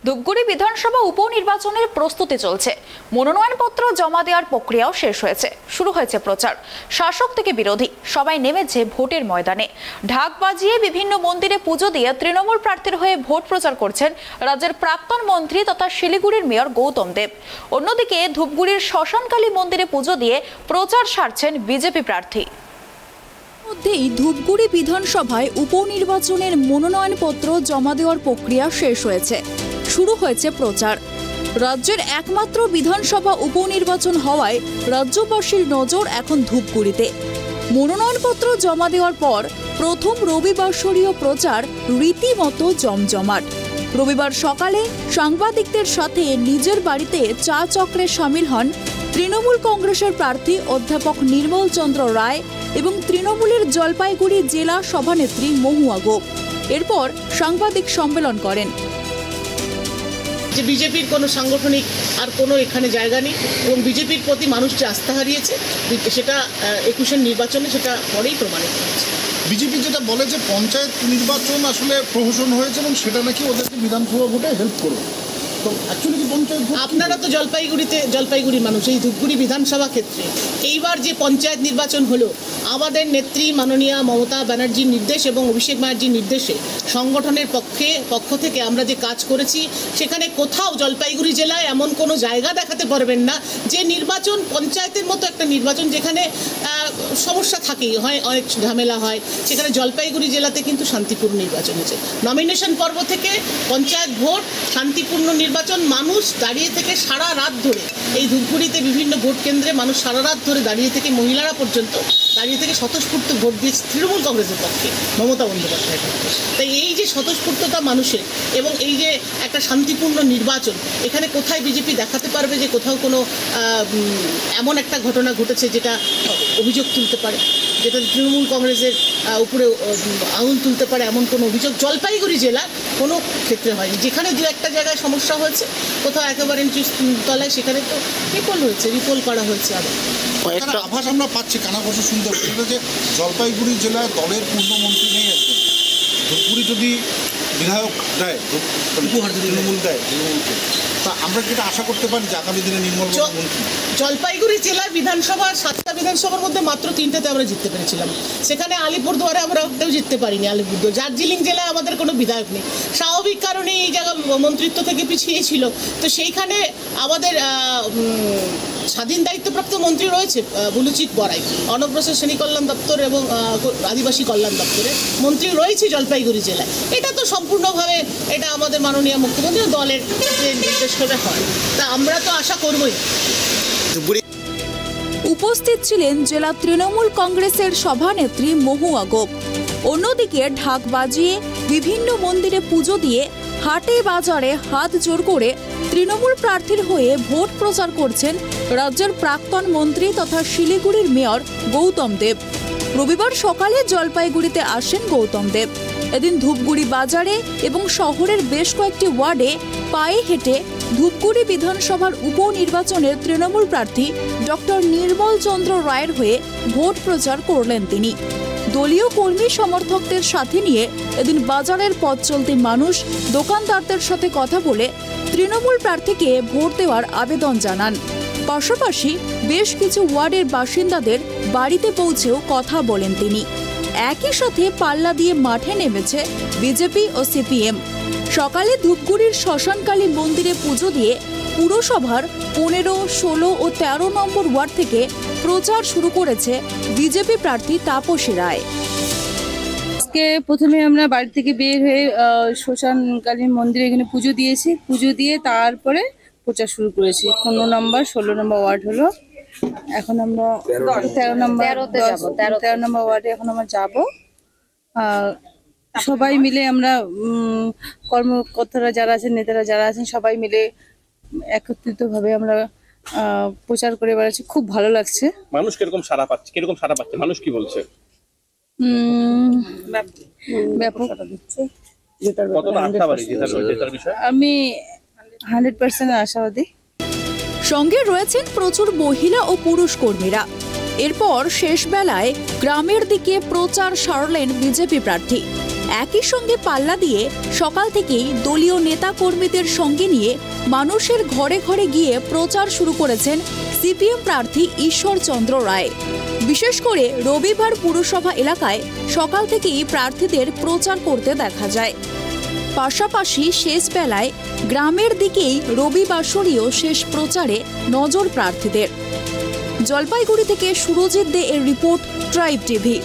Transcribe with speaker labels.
Speaker 1: ধূপগুড়ি বিধানসভা উপনির্বাচনের প্রস্তুতি চলছে। মনোনয়নপত্র জমা দেওয়ার প্রক্রিয়াও শেষ হয়েছে। শুরু হয়েছে প্রচার। শাসক থেকে বিরোধী সবাই নেমেছে ভোটের ময়দানে। ঢাক বাজিয়ে বিভিন্ন মন্দিরে পুজো দিয়ে তৃণমূল প্রার্থীর হয়ে ভোট প্রচার করছেন রাজ্যের প্রাক্তন মন্ত্রী তথা শিলিগুড়ির মেয়র গৌতম দেব। অন্যদিকে ধূপগুড়ির শ্মশানকালী মন্দিরে পুজো দিয়ে প্রচার সারছেন বিজেপি প্রার্থী। মধ্যেই ধূপগুড়ি বিধানসভায় উপনির্বাচনের মনোনয়নপত্র জমা দেওয়ার প্রক্রিয়া শেষ হয়েছে। শুরু হয়েছে প্রচার। রাজ্যের একমাত্র বিধানসভা উপনির্বাচন হওয়ায় রাজ্যবাসীর নজর এখন ধূপগুড়িতে। মনোনয়নপত্র জমা দেওয়ার পর প্রথম রবিবাসরীয় প্রচার রীতিমতো জমজমাট। রবিবার সকালে সাংবাদিকদের সাথে নিজের বাড়িতে চা চক্রে সামিল হন তৃণমূল কংগ্রেসের প্রার্থী অধ্যাপক নির্মল চন্দ্র রায় এবং তৃণমূলের জলপাইগুড়ি জেলা সভানেত্রী মহুয়া গোপ। এরপর সাংবাদিক সম্মেলন করেন।
Speaker 2: যে বিজেপির কোনো সাংগঠনিক আর কোনো এখানে জায়গা নেই এবং বিজেপির প্রতি মানুষ যে আস্থা হারিয়েছে সেটা 21-এর নির্বাচনে সেটা পরেই প্রমাণিত হয়েছে।
Speaker 3: বিজেপি যেটা বলে যে পঞ্চায়েত নির্বাচন আসলে প্রহসন হয়েছে এবং সেটা নাকি ওদেরকে বিধানসভা ভোটে হেল্প করবে। তো অ্যাকচুয়ালি কি পঞ্চায়েত
Speaker 2: আপনারা তো জলপাইগুড়ির মানুষ, এই ধূপগুড়ি বিধানসভা ক্ষেত্রে এইবার যে পঞ্চায়েত নির্বাচন হলো আমাদের নেত্রী মাননীয়া মমতা ব্যানার্জির নির্দেশ এবং অভিষেক ব্যানার্জির নির্দেশে সংগঠনের পক্ষ থেকে আমরা যে কাজ করেছি সেখানে কোথাও জলপাইগুড়ি জেলায় এমন কোনো জায়গা দেখাতে পারবেন না যে নির্বাচন পঞ্চায়েতের মতো একটা নির্বাচন যেখানে সমস্যা থাকেই হয়, অনেক ঝামেলা হয়, সেখানে জলপাইগুড়ি জেলাতে কিন্তু শান্তিপূর্ণ নির্বাচন হয়েছে। নমিনেশন পর্ব থেকে পঞ্চায়েত ভোট শান্তিপূর্ণ নির্বাচন, মানুষ দাঁড়িয়ে থেকে সারা রাত ধরে এই ধূপগুড়িতে বিভিন্ন ভোট কেন্দ্রে মানুষ সারা রাত ধরে দাঁড়িয়ে থেকে মহিলারা পর্যন্ত দাঁড়িয়ে থেকে স্বতঃস্ফূর্ত ভোট দিয়েছে তৃণমূল কংগ্রেসের পক্ষে, মমতা বন্দ্যোপাধ্যায়ের পক্ষে। তাই এই যে স্বতঃস্ফূর্ততা মানুষের এবং এই যে একটা শান্তিপূর্ণ নির্বাচন, এখানে কোথায় বিজেপি দেখাতে পারবে যে কোথাও কোনো এমন একটা ঘটনা ঘটেছে যেটা অভিযোগ তুলতে পারে, যেটা তৃণমূল কংগ্রেসের উপরে আঙুল তুলতে পারে এমন কোনো অভিযোগ জলপাইগুড়ি জেলা কোনো ক্ষেত্রে হয়নি। যেখানে দু একটা জায়গায় সমস্যা হয়েছে, কোথাও একেবারে তলায়, সেখানে তো রিপোল করা হয়েছে।
Speaker 3: একটা আভাস আমরা পাচ্ছি, কানাঘোষা শুনতে হচ্ছে যে জলপাইগুড়ি জেলায় দলের পূর্ণমন্ত্রী নেই একজন। ধূপগুড়ি যদি বিধায়ক দেয়, তৃণমূল দেয় তৃণমূলকে, তা আমরা যেটা আশা করতে পারি যে আগামী দিনে নির্মল মন্ত্রী।
Speaker 2: জলপাইগুড়ি জেলার বিধানসভা 7টা বিধানসভার মধ্যে মাত্র 3টাতে আমরা জিততে পেরেছিলাম। সেখানে আলিপুরদুয়ারে আমরা ওটাও জিততে পারিনি। আলিপুরদুয়ার দার্জিলিং জেলায় আমাদের কোনো বিধায়ক নেই, স্বাভাবিক কারণে এই জায়গা মন্ত্রিত্ব থেকে পিছিয়ে ছিল। তো সেইখানে আমাদের স্বাধীন দায়িত্বপ্রাপ্ত মন্ত্রী রয়েছে বুলুচিত বড়াই, অনগ্রসর কল্যাণ দপ্তর এবং আদিবাসী কল্যাণ দপ্তরে মন্ত্রী রয়েছে জলপাইগুড়ি জেলায়। এটা তো সম্পূর্ণভাবে এটা আমাদের মাননীয় মুখ্যমন্ত্রী দলের যে নির্দেশ করে হয়, তা আমরা তো আশা করবই।
Speaker 1: উপস্থিত ছিলেন জেলা তৃণমূল কংগ্রেসের সভানেত্রী মহুয়া গোপ। অন্যদিকে ঢাক বাজিয়ে বিভিন্ন মন্দিরে পুজো দিয়ে হাটে বাজারে হাত জোড় করে তৃণমূল প্রার্থীর হয়ে ভোট প্রচার করছেন রাজ্যের প্রাক্তন মন্ত্রী তথা শিলিগুড়ির মেয়র গৌতম দেব। রবিবার সকালে জলপাইগুড়িতে আসেন গৌতম দেব। এদিন ধূপগুড়ি বাজারে এবং শহরের বেশ কয়েকটি ওয়ার্ডে পায়ে হেঁটে ধূপগুড়ি বিধানসভার উপনির্বাচনের তৃণমূল প্রার্থী ডক্টর নির্মল চন্দ্র রায়ের হয়ে ভোট প্রচার করলেন তিনি। দলীয় কর্মী সমর্থকদের সাথে নিয়ে এদিন বাজারের পথ চলতি মানুষ দোকানদারদের সাথে কথা বলে তৃণমূল প্রার্থীকে ভোট দেওয়ার আবেদন জানান। পাশাপাশি বেশ কিছু ওয়ার্ডের বাসিন্দাদের বাড়িতে পৌঁছেও কথা বলেন তিনি। একই সাথে পাল্লা দিয়ে মাঠে নেমেছে বিজেপি ও সিপিএম। সকালে ধূপগুড়ির শ্মশানকালী মন্দিরে পুজো দিয়ে পুরসভার 15, 16 ও 13 নম্বর ওয়ার্ড থেকে প্রচার শুরু করেছে বিজেপি প্রার্থী তাপসী রায়।
Speaker 4: আজকে প্রথমে আমরা বাড়ি থেকে বের হয়ে শ্মশানকালী মন্দিরে এখানে পুজো দিয়েছি। পুজো দিয়ে তারপরে প্রচার শুরু করেছি। 15 নম্বর 16 নম্বর ওয়ার্ড হলো, এখন আমরা 13 নম্বর ওয়ার্ডে এখন আমরা যাবো। সবাই মিলে আমরা কর্মকর্তারা যারা আছেন, নেতারা যারা আছেন, সবাই মিলে একত্রিত ভাবে আমরা প্রচার করে বেড়াচ্ছি। খুব ভালো লাগছে।
Speaker 5: মানুষ কিরকম সাড়া পাচ্ছে মানুষ কি বলছে?
Speaker 4: ব্যাপক।
Speaker 1: আমি 100% আশাবাদী। সঙ্গে রয়েছেন প্রচুর মহিলা ও পুরুষ কর্মীরা। এরপর শেষ বেলায় গ্রামের দিকে প্রচার সারলেন বিজেপি প্রার্থী। একই সঙ্গে পাল্লা দিয়ে সকাল থেকেই দলীয় নেতা কর্মীদের সঙ্গে নিয়ে মানুষের ঘরে ঘরে গিয়ে প্রচার শুরু করেছেন সিপিএম প্রার্থী ঈশ্বরচন্দ্র রায়। বিশেষ করে রবিবার পুরসভা এলাকায় সকাল থেকেই প্রার্থীদের প্রচার করতে দেখা যায়। পাশাপাশি শেষ বেলায় গ্রামের দিকেই রবিবাসরীয় শেষ প্রচারে নজর প্রার্থীদের। জলপাইগুড়ি থেকে সুরজিৎ দে এর রিপোর্ট, ট্রাইব টিভি।